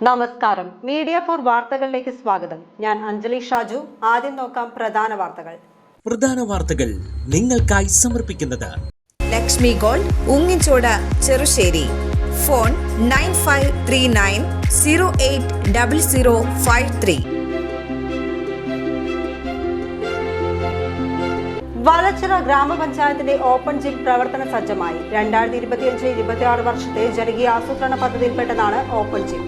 നമസ്കാരം. Media for വാർത്തകളിലേക്ക് സ്വാഗതം. ഞാൻ അഞ്ജലി ഷാജു. ആദ്യം നോക്കാം പ്രധാന വാർത്തകൾ നിങ്ങൾക്കായി സമർപ്പിക്കുന്നത് ലക്ഷ്മി ഗോൾഡ്, ഉങ്ങിച്ചോട്, ചെറുശ്ശേരി. ഫോൺ 9539080053. വലച്ചിറ ഗ്രാമപഞ്ചായത്തിന്റെ ഓപ്പൺ ജിം പ്രവർത്തന സജ്ജമായി. 2025-26 വർഷത്തെ ജനകീയ ആസൂത്രണ പദ്ധതിയിൽപ്പെട്ടതാണ് ഓപ്പൺ ജിം.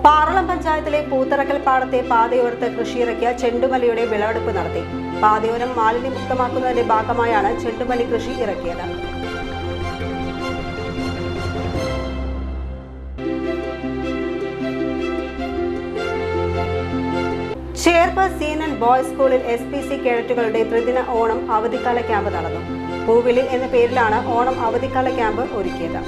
പാറളം പഞ്ചായത്തിലെ പൂത്തറക്കൽ പാടത്തെ പാതയോരത്ത് കൃഷിയിറക്കിയ ചെണ്ടുമല്ലിയുടെ വിളവെടുപ്പ് നടത്തി. പാതയോരം മാലിന്യമുക്തമാക്കുന്നതിന്റെ ഭാഗമായാണ് ചെണ്ടുമല്ലി കൃഷി ഇറക്കിയത്. ചേർപ്പ് സീനൻ ബോയ്സ് സ്കൂളിൽ SPC കേഡറ്റുകളുടെ ത്രിദിന ഓണം അവധിക്കാല ക്യാമ്പ് നടന്നു. പൂവിളി എന്ന പേരിലാണ് ഓണം അവധിക്കാല ക്യാമ്പ് ഒരുക്കിയത്.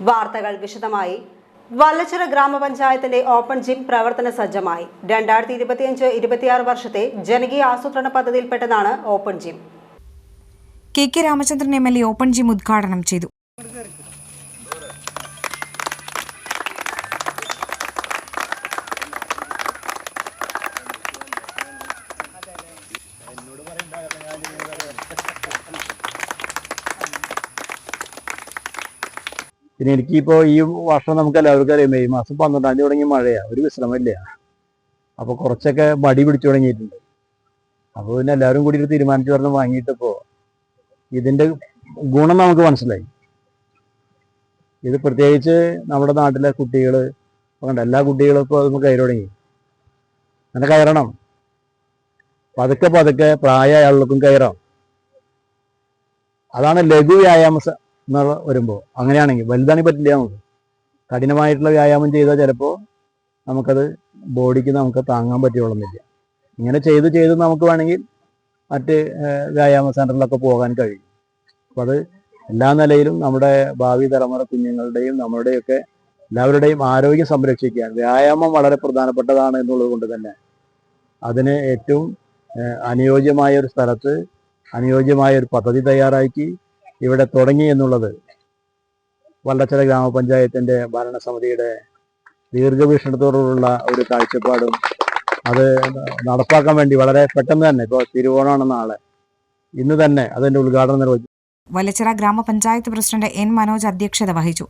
വാർത്തകൾ വിശദമായി. വല്ലച്ചിറ ഗ്രാമപഞ്ചായത്തിന്റെ ഓപ്പൺ ജിം പ്രവർത്തന സജ്ജമായി. 2025-26 വർഷത്തെ ജനകീയ ആസൂത്രണ പദ്ധതിയിൽപ്പെട്ടതാണ് open gym. KK Ramachandran MLA open gym ഉദ്ഘാടനം ചെയ്തു. പിന്നെ എനിക്കിപ്പോൾ ഈ വർഷം നമുക്ക് എല്ലാവർക്കും അറിയാം, മെയ് മാസം 12-ാം തീയതി തുടങ്ങി മഴയാണ്, ഒരു വിശ്രമമില്ല. അപ്പോൾ കുറച്ചൊക്കെ മടി പിടിച്ചു തുടങ്ങിയിട്ടുണ്ട്. അപ്പോൾ പിന്നെ എല്ലാവരും കൂടി ഒരു തീരുമാനിച്ചു പറഞ്ഞ് വാങ്ങിയിട്ടപ്പോൾ ഇതിൻ്റെ ഗുണം നമുക്ക് മനസ്സിലായി. ഇത് പ്രത്യേകിച്ച് നമ്മുടെ നാട്ടിലെ കുട്ടികൾ കണ്ട എല്ലാ കുട്ടികളും ഇപ്പോൾ നമുക്ക് കയറി തുടങ്ങി. അങ്ങനെ കയറണം, പതുക്കെ പതുക്കെ പ്രായമായ ആളുകൾക്കും കയറാം. അതാണ് ലഘു വ്യായാമ എന്നുള്ള വരുമ്പോൾ. അങ്ങനെയാണെങ്കിൽ വലുതാണെങ്കിൽ പറ്റില്ല. നമുക്ക് കഠിനമായിട്ടുള്ള വ്യായാമം ചെയ്താൽ ചിലപ്പോൾ നമുക്കത് ബോഡിക്ക് നമുക്ക് താങ്ങാൻ പറ്റിയോളുന്നില്ല. ഇങ്ങനെ ചെയ്ത് നമുക്ക് വേണമെങ്കിൽ മറ്റ് വ്യായാമ സെൻറ്ററിലൊക്കെ പോകാൻ കഴിയും. അപ്പോൾ അത് എല്ലാ നിലയിലും നമ്മുടെ ഭാവി തലമുറ കുഞ്ഞുങ്ങളുടെയും നമ്മളുടെയൊക്കെ എല്ലാവരുടെയും ആരോഗ്യം സംരക്ഷിക്കാൻ വ്യായാമം വളരെ പ്രധാനപ്പെട്ടതാണ് എന്നുള്ളത് കൊണ്ട് തന്നെ അതിന് ഏറ്റവും അനുയോജ്യമായ ഒരു സ്ഥലത്ത് അനുയോജ്യമായ ഒരു പദ്ധതി തയ്യാറാക്കി ഇവിടെ തുടങ്ങി എന്നുള്ളത് വല്ലച്ചിറ ഗ്രാമപഞ്ചായത്തിൻ്റെ ഭരണസമിതിയുടെ ദീർഘവീക്ഷണത്തോടുള്ള ഒരു കാഴ്ചപ്പാടും അത് നടപ്പാക്കാൻ വേണ്ടി വളരെ പെട്ടെന്ന് തന്നെ, ഇപ്പോൾ തിരുവോണമാണ് നാളെ, ഇന്ന് തന്നെ അതിൻ്റെ ഉദ്ഘാടനം നിർവഹിച്ചു. വല്ലച്ചിറ ഗ്രാമപഞ്ചായത്ത് പ്രസിഡന്റ് N മനോജ് അധ്യക്ഷത വഹിച്ചു.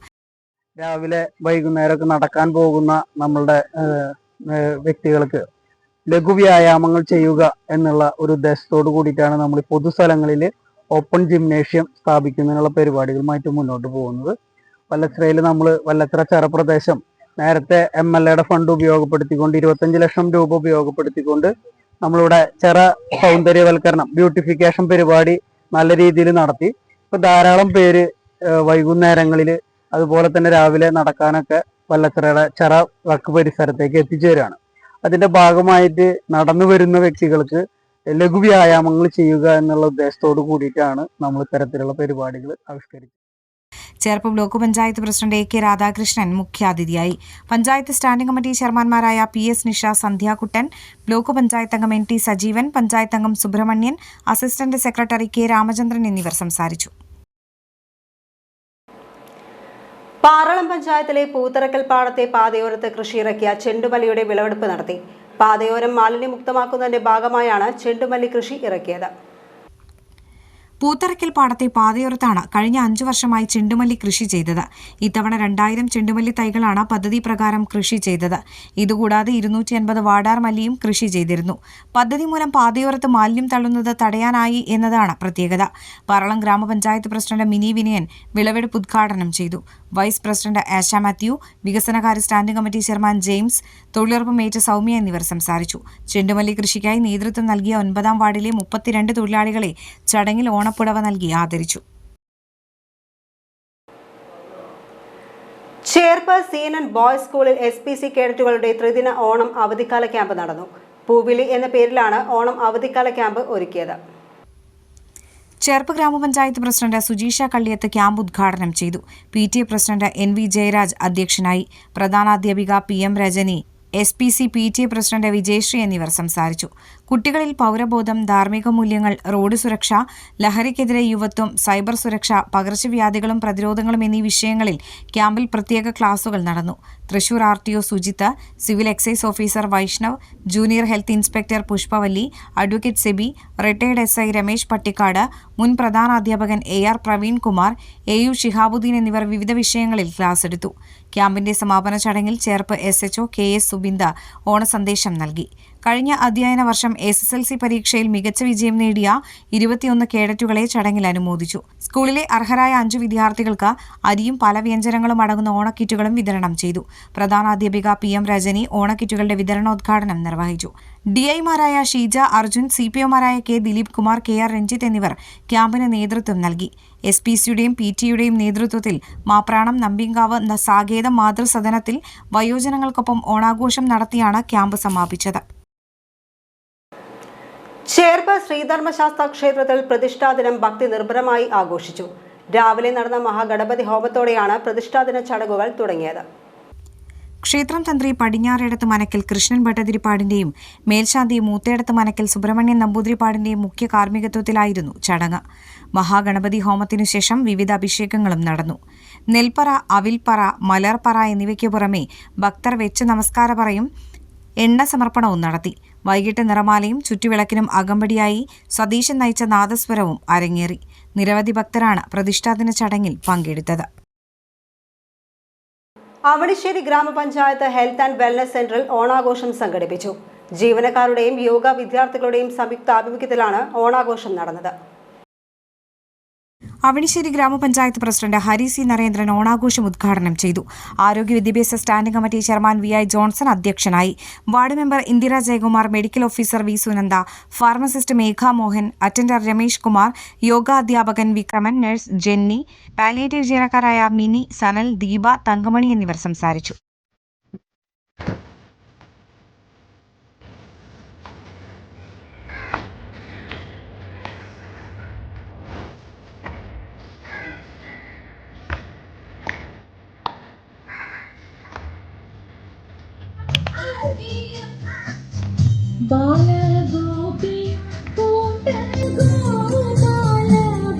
രാവിലെ വൈകുന്നേരമൊക്കെ നടക്കാൻ പോകുന്ന നമ്മളുടെ വ്യക്തികൾക്ക് ലഘുവ്യായാമങ്ങൾ ചെയ്യുക എന്നുള്ള ഒരു ഉദ്ദേശത്തോടു കൂടിയിട്ടാണ് നമ്മൾ പൊതുസ്ഥലങ്ങളിൽ ഓപ്പൺ ജിംനേഷ്യം സ്ഥാപിക്കുന്നതിനുള്ള പരിപാടികളുമായിട്ട് മുന്നോട്ട് പോകുന്നത്. വല്ലച്ചിറയിൽ നമ്മൾ വല്ലച്ചിറ ചെറപ്രദേശം നേരത്തെ MLAയുടെ ഫണ്ട് ഉപയോഗപ്പെടുത്തിക്കൊണ്ട് 25 ലക്ഷം രൂപ ഉപയോഗപ്പെടുത്തിക്കൊണ്ട് നമ്മളിവിടെ ചെറ സൗന്ദര്യവൽക്കരണം ബ്യൂട്ടിഫിക്കേഷൻ പരിപാടി നല്ല രീതിയിൽ നടത്തി. ഇപ്പോൾ ധാരാളം പേര് വൈകുന്നേരങ്ങളിൽ അതുപോലെ തന്നെ രാവിലെ നടക്കാനൊക്കെ വല്ലച്ചിറയുടെ ചെറ വക്ക് പരിസരത്തേക്ക് എത്തിച്ചേരുകയാണ്. അതിൻ്റെ ഭാഗമായിട്ട് നടന്നു വരുന്ന വ്യക്തികൾക്ക് ലഘുവ്യായാമങ്ങൾ ചെയ്യുക എന്നുള്ള ഉദ്ദേശത്തോടു കൂടിയിട്ടാണ് നമ്മൾ ഇത്തരത്തിലുള്ള പരിപാടികൾ ആവിഷ്കരിച്ചത്. Cherpu block panchayat president AK Radhakrishnan മുഖ്യാതിഥിയായി. പഞ്ചായത്ത് സ്റ്റാൻഡിംഗ് കമ്മിറ്റി ചെയർമാൻമാരായ PS നിഷ, സന്ധ്യാകുട്ടൻ, ബ്ലോക്ക് പഞ്ചായത്ത് അംഗം NT സജീവൻ, പഞ്ചായത്ത് അംഗം Subramanian, assistant secretary K Ramachandran എന്നിവർ സംസാരിച്ചു. പാറളം പഞ്ചായത്തിലെ പൂത്തറക്കൽ പാടത്തെ പാതയോരത്ത് കൃഷിയിറക്കിയ ചെണ്ടുമല്ലിയുടെ വിളവെടുപ്പ് നടത്തി. പാതയോരം മാലിന്യമുക്തമാക്കുന്നതിന്റെ ഭാഗമായാണ് ചെണ്ടുമല്ലി കൃഷി ഇറക്കിയത്. പൂത്തറക്കൽ പാടത്തെ പാതയോരത്താണ് കഴിഞ്ഞ 5 വർഷമായി ചെണ്ടുമല്ലി കൃഷി ചെയ്തത്. ഇത്തവണ 2000 ചെണ്ടുമല്ലി തൈകളാണ് പദ്ധതി പ്രകാരം കൃഷി ചെയ്തത്. ഇതുകൂടാതെ 250 വാടാർ മല്ലിയും കൃഷി ചെയ്തിരുന്നു. പദ്ധതി മൂലം പാതയോരത്ത് മാലിന്യം തള്ളുന്നത് തടയാനായി എന്നതാണ് പ്രത്യേകത. പാറളം ഗ്രാമപഞ്ചായത്ത് പ്രസിഡന്റ് മിനി വിനയൻ വിളവെടുപ്പ് ഉദ്ഘാടനം ചെയ്തു. വൈസ് പ്രസിഡന്റ് ആശ മാത്യു, വികസനകാര്യ സ്റ്റാൻഡിംഗ് കമ്മിറ്റി ചെയർമാൻ ജെയിംസ്, തൊഴിലുറപ്പ് മേറ്റ് സൗമ്യ എന്നിവർ സംസാരിച്ചു. ചെണ്ടുമല്ലി കൃഷിക്കായി നേതൃത്വം നൽകിയ 9-ാം വാർഡിലെ 32 തൊഴിലാളികളെ ചടങ്ങിൽ ഓണപ്പുടവ നൽകി ആദരിച്ചു. ചേർപ്പ് സീനൻ ബോയ്സ് സ്കൂളിൽ SPC കേഡറ്റുകളുടെ ത്രിദിന ഓണം അവധിക്കാല ക്യാമ്പ് നടന്നു. പൂവിളി എന്ന പേരിലാണ് ഓണം അവധിക്കാല ക്യാമ്പ് ഒരുക്കിയത്. ചേർപ്പ് ഗ്രാമപഞ്ചായത്ത് പ്രസിഡന്റ് സുജീഷ കള്ളിയത്ത് ക്യാമ്പ് ഉദ്ഘാടനം ചെയ്തു. PTA പ്രസിഡന്റ് NV ജയരാജ് അധ്യക്ഷനായി. പ്രധാനാധ്യാപിക PM Rajani, SPC PTA president Vijayasree എന്നിവർ സംസാരിച്ചു. കുട്ടികളിൽ പൗരബോധം, ധാർമ്മിക മൂല്യങ്ങൾ, റോഡ് സുരക്ഷ, ലഹരിക്കെതിരെ യുവത്വം, സൈബർ സുരക്ഷ, പകർച്ചവ്യാധികളും പ്രതിരോധങ്ങളും എന്നീ വിഷയങ്ങളിൽ ക്യാമ്പിൽ പ്രത്യേക ക്ലാസുകൾ നടന്നു. Thrissur RTO Sujith, civil excise officer Vaishnav, junior health inspector Pushpavalli, advocate Sebi, retired SI Ramesh Pattikkad, മുൻ പ്രധാനാധ്യാപകൻ AR പ്രവീൺ കുമാർ, AU ഷിഹാബുദ്ദീൻ എന്നിവർ വിവിധ വിഷയങ്ങളിൽ ക്ലാസ് എടുത്തു. ക്യാമ്പിന്റെ സമാപന ചടങ്ങിൽ ചേർപ്പ് SHO KS സുബിന്ദ ഓണസന്ദേശം നൽകി. കഴിഞ്ഞ അധ്യയന വർഷം SSLC പരീക്ഷയിൽ മികച്ച വിജയം നേടിയ 21 കേഡറ്റുകളെ ചടങ്ങിൽ അനുമോദിച്ചു. സ്കൂളിലെ അർഹരായ 5 വിദ്യാർത്ഥികൾക്ക് അരിയും പല വ്യഞ്ജനങ്ങളും അടങ്ങുന്ന ഓണക്കിറ്റുകളും വിതരണം ചെയ്തു. പ്രധാനാധ്യാപിക PM രജനി ഓണക്കിറ്റുകളുടെ വിതരണോദ്ഘാടനം നിർവഹിച്ചു. DI-മാരായ ഷീജ അർജുൻ, CPO-മാരായ K ദിലീപ് കുമാർ, KR രഞ്ജിത്ത് എന്നിവർ ക്യാമ്പിന് നേതൃത്വം നൽകി. SPC-യുടെയും PT-യുടെയും നേതൃത്വത്തിൽ മാപ്രാണം നമ്പിങ്കാവ് സാകേതം മാതൃസദനത്തിൽ വയോജനങ്ങൾക്കൊപ്പം ഓണാഘോഷം നടത്തിയാണ് ക്യാമ്പ് സമാപിച്ചത്. ചേർപ്പ് ശ്രീധർമ്മശാസ്ത്ര ക്ഷേത്രത്തിൽ പ്രതിഷ്ഠാദിനം ഭക്തി നിർഭരമായി ആഘോഷിച്ചു. രാവിലെ നടന്ന മഹാഗണപതി ഹോമത്തോടെയാണ് പ്രതിഷ്ഠാദിന ചടങ്ങുകൾ തുടങ്ങിയത്. ക്ഷേത്രം തന്ത്രി പടിഞ്ഞാറേടത്ത് മനക്കൽ കൃഷ്ണൻ ഭട്ടതിരിപ്പാടിന്റെയും മേൽശാന്തി മൂത്തേടത്ത് മനക്കൽ സുബ്രഹ്മണ്യൻ നമ്പൂതിരിപ്പാടിന്റെയും മുഖ്യ കാർമ്മികത്വത്തിലായിരുന്നു ചടങ്ങ്. മഹാഗണപതി ഹോമത്തിനു ശേഷം വിവിധ അഭിഷേകങ്ങളും നടന്നു. നെൽപ്പറ, അവിൽപ്പറ, മലർപ്പറ എന്നിവയ്ക്കു പുറമെ ഭക്തർ വെച്ച് നമസ്കാര പറയും എണ്ണ സമർപ്പണവും നടത്തി. വൈകിട്ട് നിറമാലയും ചുറ്റുവിളക്കിനും അകമ്പടിയായി സതീശൻ നയിച്ച നാദസ്വരവും അരങ്ങേറി. നിരവധി ഭക്തരാണ് പ്രതിഷ്ഠാദിന ചടങ്ങിൽ പങ്കെടുത്തത്. അവണിശ്ശേരി ഗ്രാമപഞ്ചായത്ത് ഹെൽത്ത് ആൻഡ് വെൽനസ് സെന്ററിൽ ഓണാഘോഷം സംഘടിപ്പിച്ചു. ജീവനക്കാരുടെയും യോഗ വിദ്യാർത്ഥികളുടെയും സംയുക്താഭിമുഖ്യത്തിലാണ് ഓണാഘോഷം നടന്നത്. അവണിശ്ശേരി ഗ്രാമപഞ്ചായത്ത് പ്രസിഡന്റ് ഹരി സി നരേന്ദ്രൻ ഓണാഘോഷം ഉദ്ഘാടനം ചെയ്തു. ആരോഗ്യ വിദ്യാഭ്യാസ standing committee chairman VI Johnson അധ്യക്ഷനായി. Ward member Indira Jayakumar, medical officer V Sunanda, pharmacist Megha Mohan, attender Ramesh Kumar, yoga അധ്യാപകൻ വിക്രമൻ, നഴ്സ് ജെന്നി, പാലിയേറ്റീവ് ജീവനക്കാരായ മിനി, സനൽ, ദീപ, തങ്കമണി എന്നിവർ സംസാരിച്ചു. ബാലഗോപി പൂണ്ടഗോപാല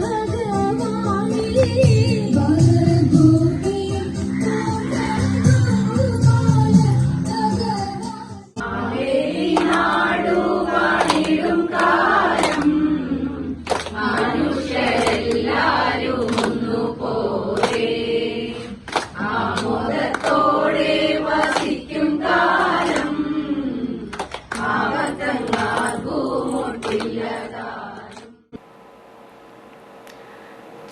ഭഗവാനി ബാലഗോപി പൂണ്ടഗോപാല ഭഗവാനി നാടു വാണിടും കാലം മനുഷ്യരെല്ലാരും ഒന്നുപോലെ ആമോദത്തോടെ വസിക്കും കാലം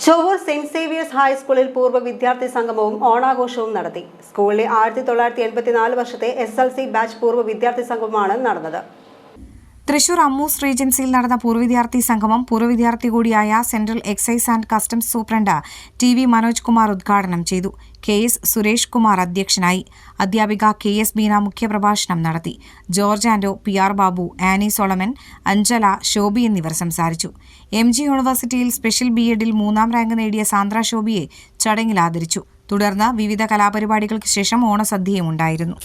ചൊവ്വൂർ സെന്റ് സേവിയേഴ്സ് ഹൈസ്കൂളിൽ പൂർവ്വ വിദ്യാർത്ഥി സംഗമവും ഓണാഘോഷവും നടത്തി. സ്കൂളിലെ 1984 വർഷത്തെ SSLC ബാച്ച് പൂർവ്വ വിദ്യാർത്ഥി സംഗമമാണ് നടന്നത്. തൃശൂർ അമ്മൂസ് റീജൻസിയിൽ നടന്ന പൂർവ്വ വിദ്യാർത്ഥി സംഗമം പൂർവ്വ വിദ്യാർത്ഥി കൂടിയായ central excise and customs superintendent TV Manoj Kumar ഉദ്ഘാടനം ചെയ്തു. KS സുരേഷ് കുമാർ അധ്യക്ഷനായി. അധ്യാപിക KS ബീന മുഖ്യപ്രഭാഷണം നടത്തി. ജോർജ് ആൻഡോ, PR Babu, Annie Solomon, Anjala, Shobhi എന്നിവർ സംസാരിച്ചു. MG യൂണിവേഴ്സിറ്റിയിൽ സ്പെഷ്യൽ B.Ed-ൽ 3ാം റാങ്ക് നേടിയ സാന്ദ്ര ശോഭിയെ ചടങ്ങിൽ ആദരിച്ചു. തുടർന്ന് വിവിധ കലാപരിപാടികൾക്ക് ശേഷം ഓണസദ്യയും ഉണ്ടായിരുന്നു.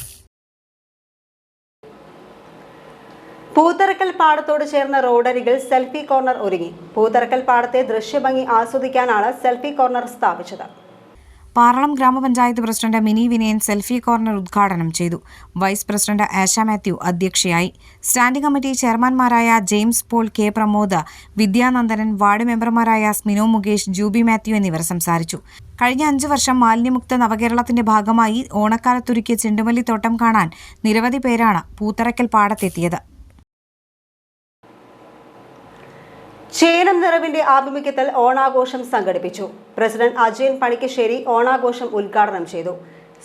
പൂത്തറക്കൽ പാടത്തോട് ചേർന്ന റോഡരികിൽ സെൽഫി കോർണർ ഒരുങ്ങി. പൂത്തറക്കൽ പാടത്തെ ദൃശ്യഭംഗി ആസ്വദിക്കാനാണ് സെൽഫി കോർണർ സ്ഥാപിച്ചത്. Paralam grama panchayat president Mini Vinayan selfie corner ഉദ്ഘാടനം ചെയ്തു. വൈസ് പ്രസിഡന്റ് ആശ മാത്യു അധ്യക്ഷയായി. സ്റ്റാൻഡിംഗ് കമ്മിറ്റി ചെയർമാൻമാരായ James Paul, K Pramod, Vidyanandanan, ward മെമ്പർമാരായ സ്മിനോ മുകേഷ്, ജൂബി മാത്യു എന്നിവർ സംസാരിച്ചു. കഴിഞ്ഞ 5 വർഷം മാലിന്യമുക്ത നവകേരളത്തിന്റെ ഭാഗമായി ഓണക്കാലത്തൊരുക്കിയ ചെണ്ടുമല്ലിത്തോട്ടം കാണാൻ നിരവധി പേരാണ് പൂത്തറക്കൽ പാടത്തെത്തിയത്. ചേനം നിറവിന്റെ ആഭിമുഖ്യത്തിൽ ഓണാഘോഷം സംഘടിപ്പിച്ചു. പ്രസിഡന്റ് അജയൻ പണിക്കശ്ശേരി ഓണാഘോഷം ഉദ്ഘാടനം ചെയ്തു.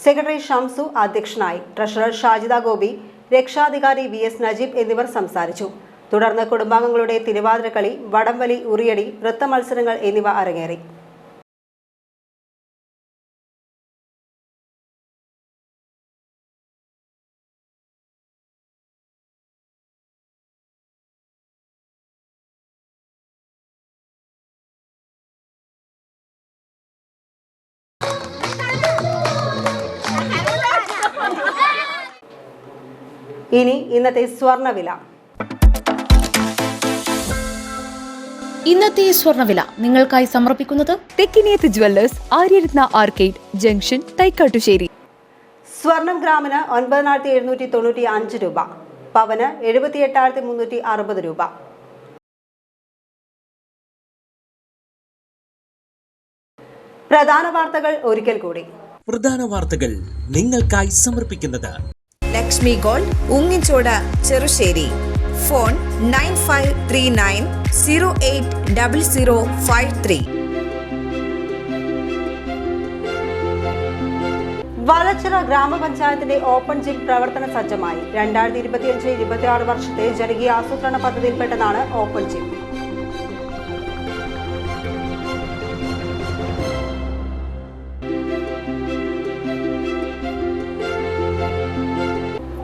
സെക്രട്ടറി ഷംസു അധ്യക്ഷനായി. ട്രഷറർ ഷാജിദ ഗോപി, രക്ഷാധികാരി VS നജീബ് എന്നിവർ സംസാരിച്ചു. തുടർന്ന് കുടുംബാംഗങ്ങളുടെ തിരുവാതിരക്കളി, വടംവലി, ഉറിയടി, നൃത്തമത്സരങ്ങൾ എന്നിവ അരങ്ങേറി. ഇനി ഇന്നത്തെ സ്വർണ്ണവില. ഇന്നത്തെ സ്വർണ്ണവില നിങ്ങൾക്കായി സമർപ്പിക്കുന്നത് Thekkiniyath jewellers, Aryaratna arcade junction, Thaikkattussery. സ്വർണം ഗ്രാമിന് 9,795 രൂപ, പവന് 78,360 രൂപ. പ്രധാന വാർത്തകൾ ഒരിക്കൽ കൂടി. പ്രധാന വാർത്തകൾ നിങ്ങൾക്കായി സമർപ്പിക്കുന്നത് ലക്ഷ്മി ഗോൾഡ്, ഉങ്ങിച്ചോട്, ചെറുശ്ശേരി. ഫോൺ 9539080053. വളച്ചിറ ഗ്രാമപഞ്ചായത്തിന്റെ ഓപ്പൺ ജിം പ്രവർത്തന സജ്ജമായി. 2025-26 വർഷത്തെ ജനകീയ ആസൂത്രണ പദ്ധതിയിൽപ്പെട്ടതാണ് ഓപ്പൺ ജിം.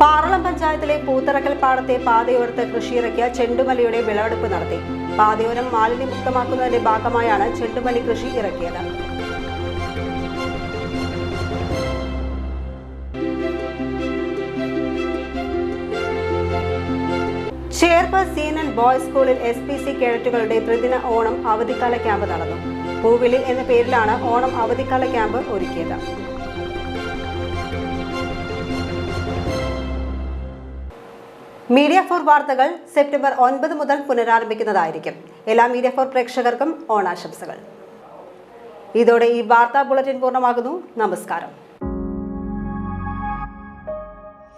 പാറളം പഞ്ചായത്തിലെ പൂത്തറക്കൽ പാടത്തെ പാതയോരത്ത് കൃഷിയിറക്കിയ ചെണ്ടുമല്ലിയുടെ വിളവെടുപ്പ് നടത്തി. പാതയോരം മാലിന്യമുക്തമാക്കുന്നതിന്റെ ഭാഗമായാണ് ചെണ്ടുമല്ലി കൃഷി ഇറക്കിയത്. ചേർപ്പ് സീനൻ ബോയ്സ് സ്കൂളിൽ SPC കേഡറ്റുകളുടെ ത്രിദിന ഓണം അവധിക്കാല ക്യാമ്പ് നടന്നു. പൂവിളി എന്ന പേരിലാണ് ഓണം അവധിക്കാല ക്യാമ്പ് ഒരുക്കിയത്. മീഡിയ 4 വാർത്തകൾ സെപ്റ്റംബർ 9 മുതൽ പുനരാരംഭിക്കുന്നതായിരിക്കും. എല്ലാ മീഡിയ 4 പ്രേക്ഷകർക്കും ഓണാശംസകൾ. ഇതോടെ ഈ വാർത്താ ബുള്ളറ്റിൻ പൂർണ്ണമാകുന്നു. നമസ്കാരം.